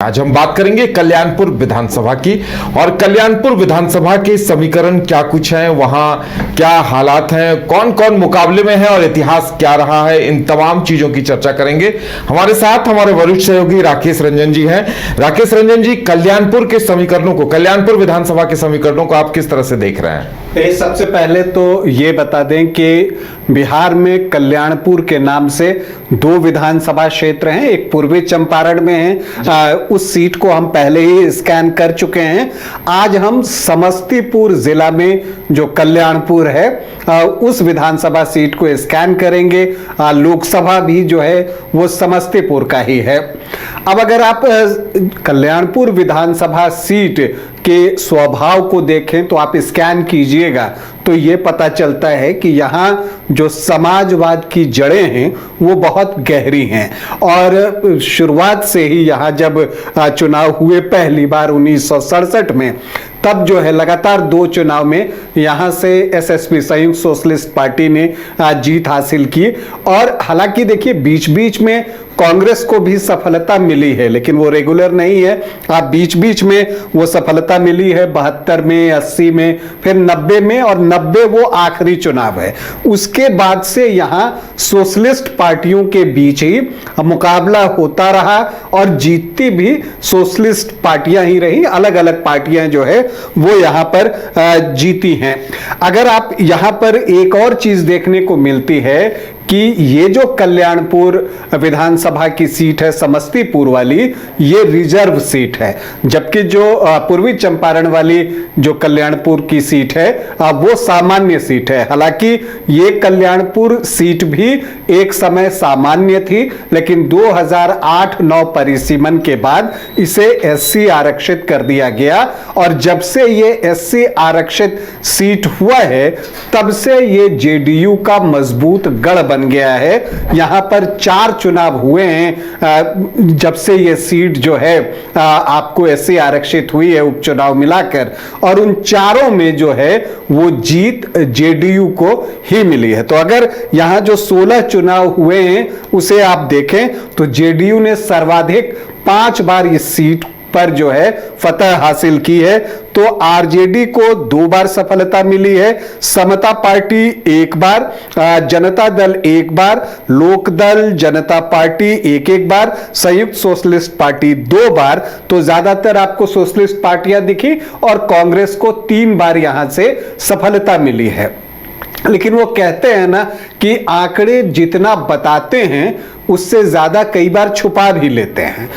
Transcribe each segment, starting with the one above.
आज हम बात करेंगे कल्याणपुर विधानसभा की। और कल्याणपुर विधानसभा के समीकरण क्या कुछ हैं, वहां क्या हालात हैं, कौन कौन मुकाबले में है और इतिहास क्या रहा है, इन तमाम चीजों की चर्चा करेंगे। हमारे साथ हमारे वरिष्ठ सहयोगी राकेश रंजन जी हैं। राकेश रंजन जी, कल्याणपुर के समीकरणों को, कल्याणपुर विधानसभा के समीकरणों को आप किस तरह से देख रहे हैं? सबसे पहले तो ये बता दें कि बिहार में कल्याणपुर के नाम से दो विधानसभा क्षेत्र हैं, एक पूर्वी चंपारण में है, उस सीट को हम पहले ही स्कैन कर चुके हैं। आज हम समस्तीपुर जिला में जो कल्याणपुर है उस विधानसभा सीट को स्कैन करेंगे। लोकसभा भी जो है वो समस्तीपुर का ही है। अब अगर आप कल्याणपुर विधानसभा सीट के स्वभाव को देखें तो आप स्कैन कीजिएगा तो ये पता चलता है कि यहाँ जो समाजवाद की जड़ें हैं वो बहुत गहरी हैं। और शुरुआत से ही यहाँ जब चुनाव हुए पहली बार 1967 में, तब जो है लगातार दो चुनाव में यहाँ से एसएसपी संयुक्त सोशलिस्ट पार्टी ने जीत हासिल की। और हालांकि देखिए बीच बीच में कांग्रेस को भी सफलता मिली है, लेकिन वो रेगुलर नहीं है। आप बीच बीच में वो सफलता मिली है 72 में, 80 में, फिर 90 में, और 90 वो आखिरी चुनाव है। उसके बाद से यहाँ सोशलिस्ट पार्टियों के बीच ही मुकाबला होता रहा और जीतती भी सोशलिस्ट पार्टियां ही रही। अलग अलग पार्टियां जो है वो यहाँ पर जीती हैं। अगर आप यहाँ पर एक और चीज देखने को मिलती है कि ये जो कल्याणपुर विधानसभा की सीट है समस्तीपुर वाली, ये रिजर्व सीट है, जबकि जो पूर्वी चंपारण वाली जो कल्याणपुर की सीट है वो सामान्य सीट है। हालांकि ये कल्याणपुर सीट भी एक समय सामान्य थी, लेकिन 2008-9 परिसीमन के बाद इसे एससी आरक्षित कर दिया गया। और जब से ये एससी आरक्षित सीट हुआ है तब से ये जेडीयू का मजबूत गढ़ बन गया है। यहां पर 4 चुनाव हुए हैं जब से ये सीट जो है आपको एससी आरक्षित हुई है, उपचुनाव मिलाकर, और उन चारों में जो है वो जीत जेडीयू को ही मिली है। तो अगर यहां जो 16 चुनाव हुए हैं उसे आप देखें तो जेडीयू ने सर्वाधिक 5 बार इस सीट पर जो है फतह हासिल की है। तो आरजेडी को 2 बार सफलता मिली है, समता पार्टी 1 बार, जनता दल 1 बार, लोक दल, जनता पार्टी 1-1 बार, संयुक्त सोशलिस्ट पार्टी 2 बार। तो ज्यादातर आपको सोशलिस्ट पार्टियां दिखी और कांग्रेस को 3 बार यहां से सफलता मिली है। लेकिन वो कहते हैं ना कि आंकड़े जितना बताते हैं उससे ज्यादा कई बार छुपा भी लेते हैं।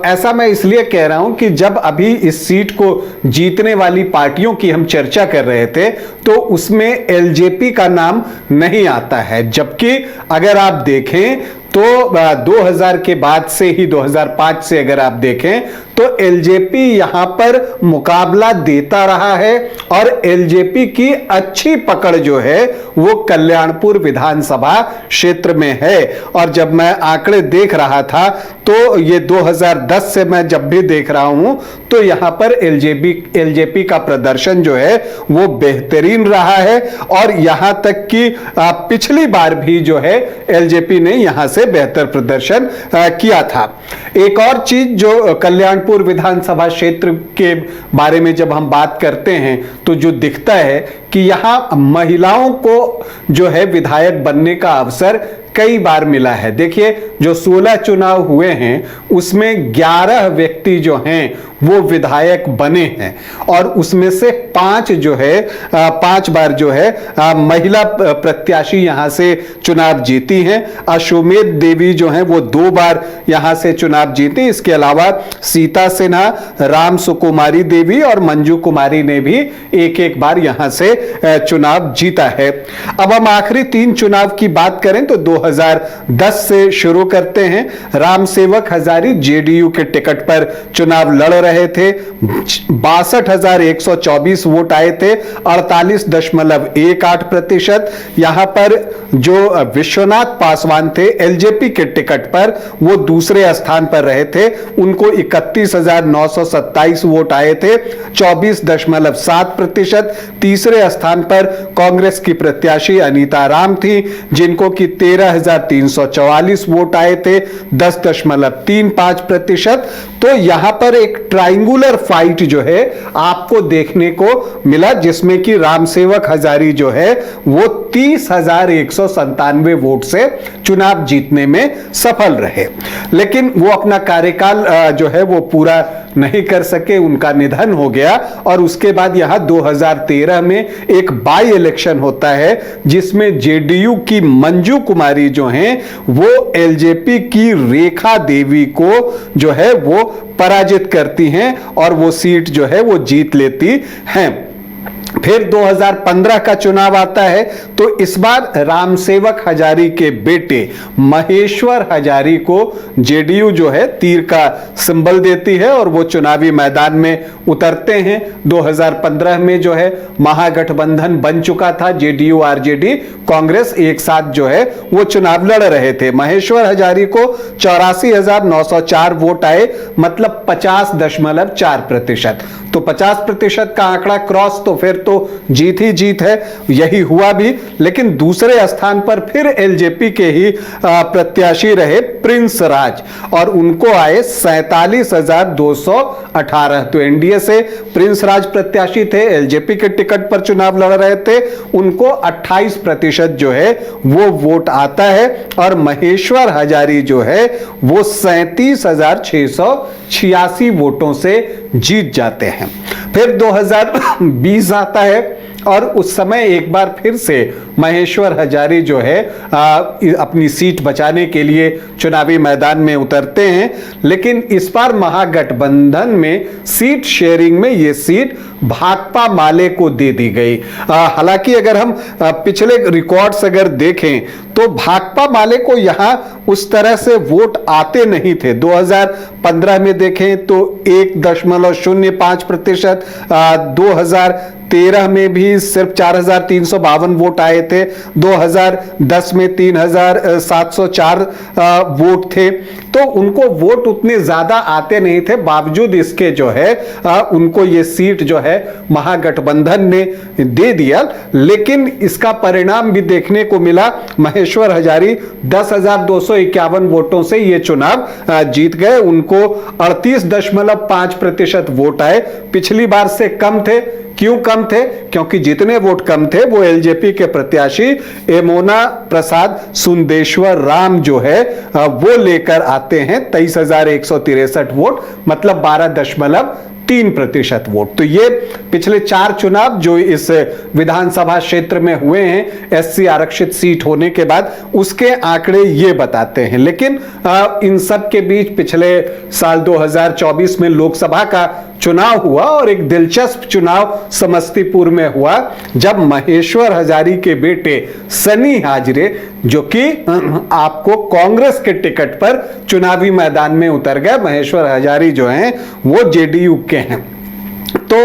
ऐसा मैं इसलिए कह रहा हूं कि जब अभी इस सीट को जीतने वाली पार्टियों की हम चर्चा कर रहे थे तो उसमें एलजेपी का नाम नहीं आता है, जबकि अगर आप देखें तो 2000 के बाद से ही 2005 से अगर आप देखें तो एलजेपी यहां पर मुकाबला देता रहा है और एलजेपी की अच्छी पकड़ जो है वो कल्याणपुर विधानसभा क्षेत्र में है। और जब मैं आंकड़े देख रहा था तो ये 2010 से मैं जब भी देख रहा हूं तो यहां पर एलजेपी का प्रदर्शन जो है वो बेहतरीन रहा है। और यहां तक कि पिछली बार भी जो है एलजेपी ने यहां से बेहतर प्रदर्शन किया था। एक और चीज जो कल्याणपुर विधानसभा क्षेत्र के बारे में जब हम बात करते हैं तो जो दिखता है कि यहां महिलाओं को जो है विधायक बनने का अवसर कई बार मिला है। देखिए जो 16 चुनाव हुए हैं उसमें 11 व्यक्ति जो हैं वो विधायक बने हैं और उसमें से 5 जो है 5 बार जो है महिला प्रत्याशी यहां से चुनाव जीती हैं। अश्वमेध देवी जो हैं वो 2 बार यहां से चुनाव जीती। इसके अलावा सीता सिन्हा, राम सुकुमारी देवी और मंजू कुमारी ने भी 1-1 बार यहां से चुनाव जीता है। अब हम आखिरी 3 चुनाव की बात करें तो 2010 से शुरू करते हैं। राम सेवक हजारी जेडीयू के टिकट पर चुनाव लड़ रहे थे, 62,124 वोट आए थे, 48.18%। यहां पर जो विश्वनाथ पासवान थे एलजेपी के टिकट पर वो दूसरे स्थान पर रहे थे, उनको 31,927 वोट आए थे, 24.7%। तीसरे स्थान पर कांग्रेस की प्रत्याशी अनीता राम थी जिनको कि 13,344 वोट आए थे, 10.35%। तो यहां पर एक ट्रायंगुलर फाइट जो है आपको देखने को मिला, जिसमें कि रामसेवक हजारी जो है वो 30,197 वोट से चुनाव जीतने में सफल रहे। लेकिन वो अपना कार्यकाल जो है वो पूरा नहीं कर सके, उनका निधन हो गया। और उसके बाद यहां 2013 में एक बाई इलेक्शन होता है, जिसमें जेडीयू की मंजू कुमारी जो हैं वो एलजेपी की रेखा देवी को जो है वो पराजित करती हैं और वो सीट जो है वो जीत लेती हैं। फिर 2015 का चुनाव आता है, तो इस बार रामसेवक हजारी के बेटे महेश्वर हजारी को जेडीयू जो है तीर का सिंबल देती है और वो चुनावी मैदान में उतरते हैं। 2015 में जो है महागठबंधन बन चुका था, जेडीयू आरजेडी कांग्रेस एक साथ जो है वो चुनाव लड़ रहे थे। महेश्वर हजारी को 84,904 वोट आए, मतलब 50.4%। तो 50% का आंकड़ा क्रॉस, तो फिर तो जीत ही जीत है, यही हुआ भी। लेकिन दूसरे स्थान पर फिर एलजेपी के ही प्रत्याशी रहे प्रिंस राज, और उनको आए 47,218। तो एनडीए से प्रिंस राज प्रत्याशी थे, एलजेपी के टिकट पर चुनाव लड़ रहे थे, उनको 28% जो है वो वोट आता है। और महेश्वर हजारी जो है वो 37,686 वोटों से जीत जाते हैं। फिर 2020 आता है और उस समय एक बार फिर से महेश्वर हजारी जो है अपनी सीट बचाने के लिए चुनावी मैदान में उतरते हैं। लेकिन इस बार महागठबंधन में सीट शेयरिंग में ये सीट भाकपा माले को दे दी गई। हालांकि अगर हम पिछले रिकॉर्ड्स अगर देखें तो भाकपा माले को यहां उस तरह से वोट आते नहीं थे। 2015 में देखें तो 1.05%, 2013 में भी सिर्फ 4,352 वोट आए थे, 2010 में 3,704 वोट थे। तो उनको वोट उतने ज्यादा आते नहीं थे, बावजूद इसके जो है उनको ये सीट जो है महागठबंधन ने दे दिया। लेकिन इसका परिणाम भी देखने को मिला, महेश्वर हजारी 10,251 वोटों से ये चुनाव जीत गए। उनको 38.5% वोट आए, पिछली बार से कम थे। क्यों कम थे? क्योंकि जितने वोट कम थे वो एलजेपी के प्रत्याशी एमोना प्रसाद सुंदेश्वर राम जो है वो लेकर आते हैं 23,163 वोट, मतलब 12.3% वोट। तो ये पिछले 4 चुनाव जो इस विधानसभा क्षेत्र में हुए हैं एससी आरक्षित सीट होने के बाद, उसके आंकड़े ये बताते हैं। लेकिन इन सब के बीच पिछले साल 2024 में लोकसभा का चुनाव हुआ और एक दिलचस्प चुनाव समस्तीपुर में हुआ, जब महेश्वर हजारी के बेटे सनी हाजरे जो कि आपको कांग्रेस के टिकट पर चुनावी मैदान में उतर गए। महेश्वर हजारी जो हैं वो जेडीयू के हैं। तो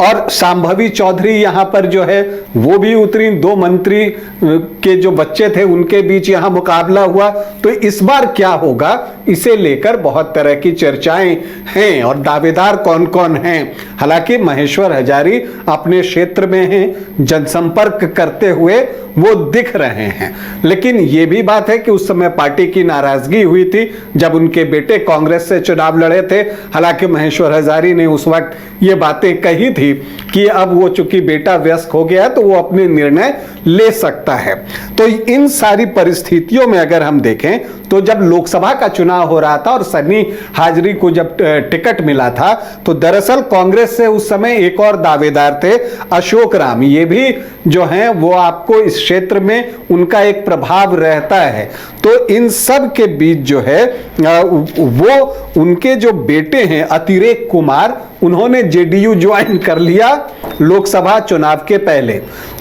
और शांभवी चौधरी यहां पर जो है वो भी उतरी, 2 मंत्री के जो बच्चे थे उनके बीच यहां मुकाबला हुआ। तो इस बार क्या होगा, इसे लेकर बहुत तरह की चर्चाएं हैं और दावेदार कौन कौन हैं। हालांकि महेश्वर हजारी अपने क्षेत्र में हैं, जनसंपर्क करते हुए वो दिख रहे हैं। लेकिन यह भी बात है कि उस समय पार्टी की नाराजगी हुई थी जब उनके बेटे कांग्रेस से चुनाव लड़े थे। हालांकि महेश्वर हजारी ने उस वक्त ये बातें कही थी कि अब वो चूंकि बेटा वयस्क हो गया तो वो अपने निर्णय ले सकता है। तो इन सारी परिस्थितियों में अगर हम देखें तो जब लोकसभा का चुनाव हो रहा था और सनी हाजरी को जब टिकट मिला था, तो दरअसल कांग्रेस से उस समय एक और दावेदार थे, अशोक राम। ये भी जो हैं वो आपको इस क्षेत्र में उनका एक प्रभाव रहता है। तो इन सब के बीच जो है वो उनके जो बेटे हैं अतिरेक कुमार, उन्होंने जेडीयू ज्वाइन कर लिया लोकसभा चुनाव के पहले।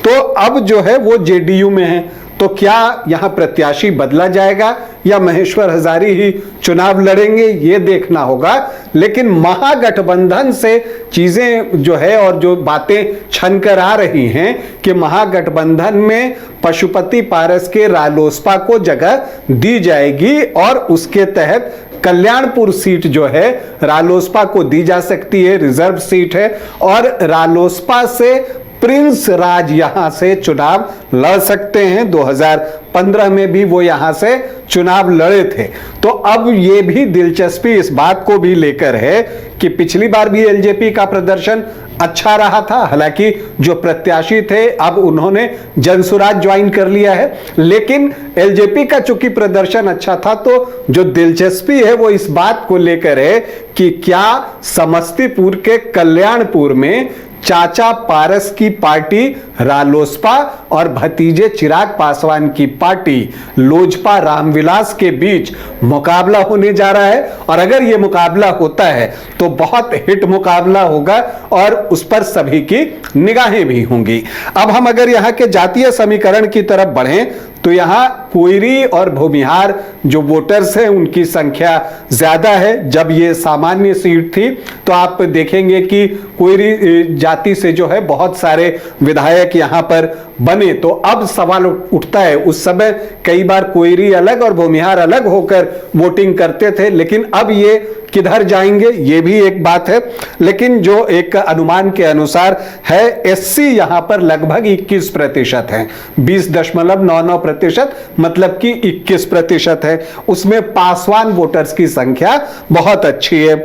तो अब जो है वो जेडीयू में है। तो क्या यहां प्रत्याशी बदला जाएगा या महेश्वर हजारी ही चुनाव लड़ेंगे, ये देखना होगा। लेकिन महागठबंधन से चीजें जो है और जो बातें छन कर आ रही हैं कि महागठबंधन में पशुपति पारस के रालोसपा को जगह दी जाएगी और उसके तहत कल्याणपुर सीट जो है रालोसपा को दी जा सकती है, रिजर्व सीट है। और रालोसपा से प्रिंस राज यहां से चुनाव लड़ सकते हैं। 2015 में भी वो यहां से चुनाव लड़े थे। तो अब ये भी दिलचस्पी इस बात को भी लेकर है कि पिछली बार भी एलजेपी का प्रदर्शन अच्छा रहा था। हालांकि जो प्रत्याशी थे अब उन्होंने जनसुराज ज्वाइन कर लिया है, लेकिन एलजेपी का चूंकि प्रदर्शन अच्छा था तो जो दिलचस्पी है वो इस बात को लेकर है कि क्या समस्तीपुर के कल्याणपुर में चाचा पारस की पार्टी रालोसपा और भतीजे चिराग पासवान की पार्टी लोजपा रामविलास के बीच मुकाबला होने जा रहा है। और अगर यह मुकाबला होता है तो बहुत हिट मुकाबला होगा और उस पर सभी की निगाहें भी होंगी। अब हम अगर यहां के जातीय समीकरण की तरफ बढ़ें तो यहां कोयरी और भूमिहार जो वोटर्स हैं उनकी संख्या ज्यादा है। जब ये सामान्य सीट थी तो आप देखेंगे कि कोयरी जाति से जो है बहुत सारे विधायक यहां पर बने। तो अब सवाल उठता है, उस समय कई बार कोयरी अलग और भूमिहार अलग होकर वोटिंग करते थे, लेकिन अब ये किधर जाएंगे ये भी एक बात है। लेकिन जो एक अनुमान के अनुसार है, एससी यहां पर लगभग 21% है, 20.99%, मतलब कि 21% है। उसमें पासवान वोटर्स की संख्या बहुत अच्छी है।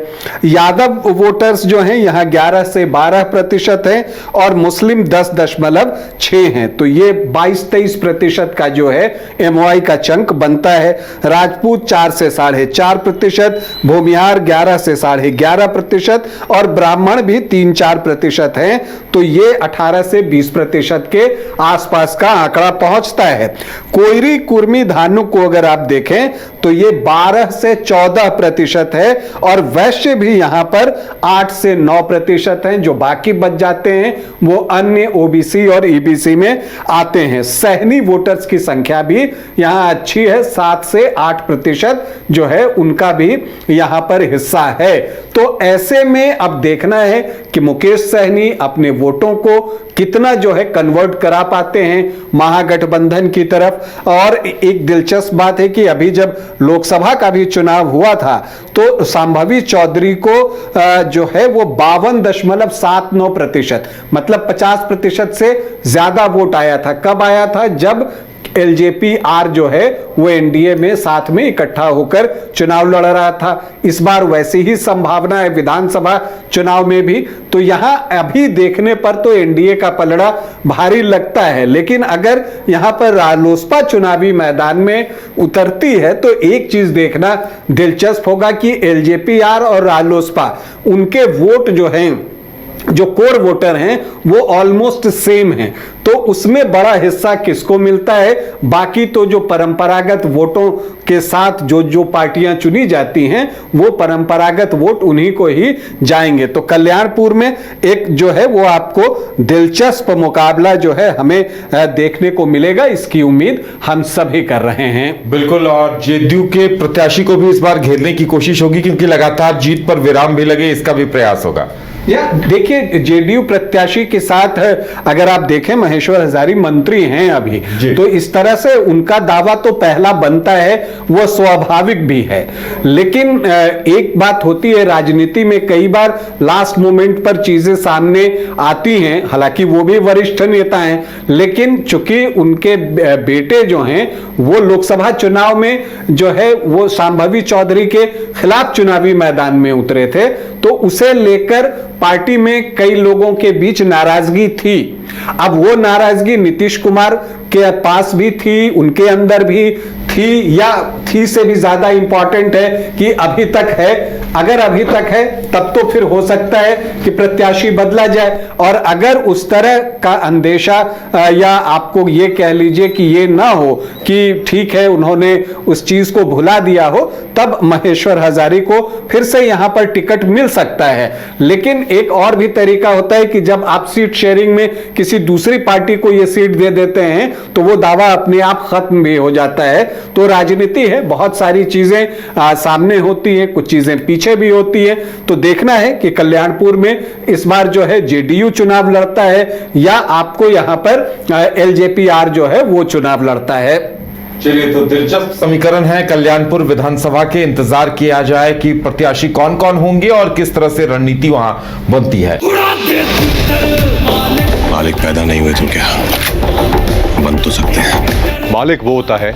यादव वोटर्स जो हैं यहां 11 से 12% है और मुस्लिम 10.6 हैं। तो ये 22-23% का जो है एमओआई का चंक बनता है। राजपूत 4 से 4.5%, भूमिहार 11 से 11.5% और ब्राह्मण भी 3-4% हैं। तो ये 18 से 20% के आसपास का आंकड़ा पहुंचता है। कोयरी, कुर्मी, धानु को अगर आप देखें तो ये 12 से 14% है और वैश्य भी यहां पर 8 से 9% हैं। जो बाकी बच जाते हैं वो अन्य ओबीसी और ईबीसी में आते हैं। सहनी वोटर्स की संख्या भी यहां अच्छी है, 7 से 8% जो है उनका भी यहां पर हिस्सा है। तो ऐसे में अब देखना है कि मुकेश सहनी अपने वोटों को कितना जो है कन्वर्ट करा पाते हैं महागठबंधन की तरफ। और एक दिलचस्प बात है कि अभी जब लोकसभा का भी चुनाव हुआ था तो संभावी चौधरी को जो है वो 52.79%, मतलब 50% से ज्यादा वोट आया था। कब आया था? जब एलजेपी आर जो है वो एनडीए में साथ में इकट्ठा होकर चुनाव लड़ रहा था। इस बार वैसी ही संभावना है विधानसभा चुनाव में भी। तो यहां अभी देखने पर तो एनडीए का पलड़ा भारी लगता है, लेकिन अगर यहां पर रालोसपा चुनावी मैदान में उतरती है तो एक चीज देखना दिलचस्प होगा कि एलजेपी आर और रालोसपा उनके वोट जो हैं, जो कोर वोटर हैं वो ऑलमोस्ट सेम हैं। तो उसमें बड़ा हिस्सा किसको मिलता है? बाकी तो जो परंपरागत वोटों के साथ जो पार्टियां चुनी जाती हैं वो परंपरागत वोट उन्हीं को ही जाएंगे। तो कल्याणपुर में एक जो है वो आपको दिलचस्प मुकाबला जो है हमें देखने को मिलेगा, इसकी उम्मीद हम सभी कर रहे हैं। बिल्कुल, और जेडीयू के प्रत्याशी को भी इस बार घेरने की कोशिश होगी क्योंकि लगातार जीत पर विराम भी लगे, इसका भी प्रयास होगा। या देखिए, जेडीयू प्रत्याशी के साथ अगर आप देखें महेश्वर हजारी मंत्री हैं अभी, तो इस तरह से उनका दावा तो पहला बनता है, वो स्वाभाविक भी है। लेकिन एक बात होती है राजनीति में, कई बार लास्ट मोमेंट पर चीजें सामने आती हैं। हालांकि वो भी वरिष्ठ नेता हैं, लेकिन चूंकि उनके बेटे जो हैं वो लोकसभा चुनाव में जो है वो संभावी चौधरी के खिलाफ चुनावी मैदान में उतरे थे, तो उसे लेकर पार्टी में कई लोगों के बीच नाराजगी थी। अब वो नाराजगी नीतीश कुमार के पास भी थी, उनके अंदर भी थी, या थी से भी ज्यादा इंपॉर्टेंट है कि अभी तक है। अगर अभी तक है तब तो फिर हो सकता है कि प्रत्याशी बदला जाए, और अगर उस तरह का अंदेशा या आपको ये कह लीजिए कि ये ना हो कि ठीक है उन्होंने उस चीज को भुला दिया हो, तब महेश्वर हजारी को फिर से यहां पर टिकट मिल सकता है। लेकिन एक और भी तरीका होता है कि जब आप सीट शेयरिंग में किसी दूसरी पार्टी को ये सीट दे देते हैं तो वो दावा अपने आप खत्म भी हो जाता है। तो राजनीति है, बहुत सारी चीजें सामने होती है, कुछ चीजें पीछे भी होती है। तो देखना है कि कल्याणपुर में इस बार जो है जेडीयू चुनाव लड़ता है या आपको यहां पर एलजेपी आर जो है वो चुनाव लड़ता है। चलिए, तो दिलचस्प समीकरण है कल्याणपुर विधानसभा के। इंतजार किया जाए कि प्रत्याशी कौन कौन होंगे और किस तरह से रणनीति वहां बनती है। मालिक पैदा नहीं हुए तो क्या बन तो सकते हैं। मालिक वो होता है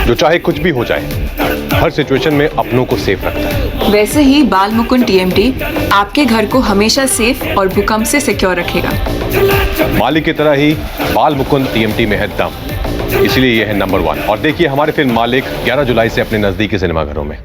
जो चाहे कुछ भी हो जाए हर सिचुएशन में अपनों को सेफ रखता है। वैसे ही बाल मुकुंद टीएमटी आपके घर को हमेशा सेफ और भूकंप से सिक्योर रखेगा। मालिक की तरह ही बाल मुकुंद टीएमटी में है दम, इसलिए यह है नंबर 1। और देखिए हमारे फिल्म मालिक 11 जुलाई से अपने नजदीकी सिनेमाघरों में।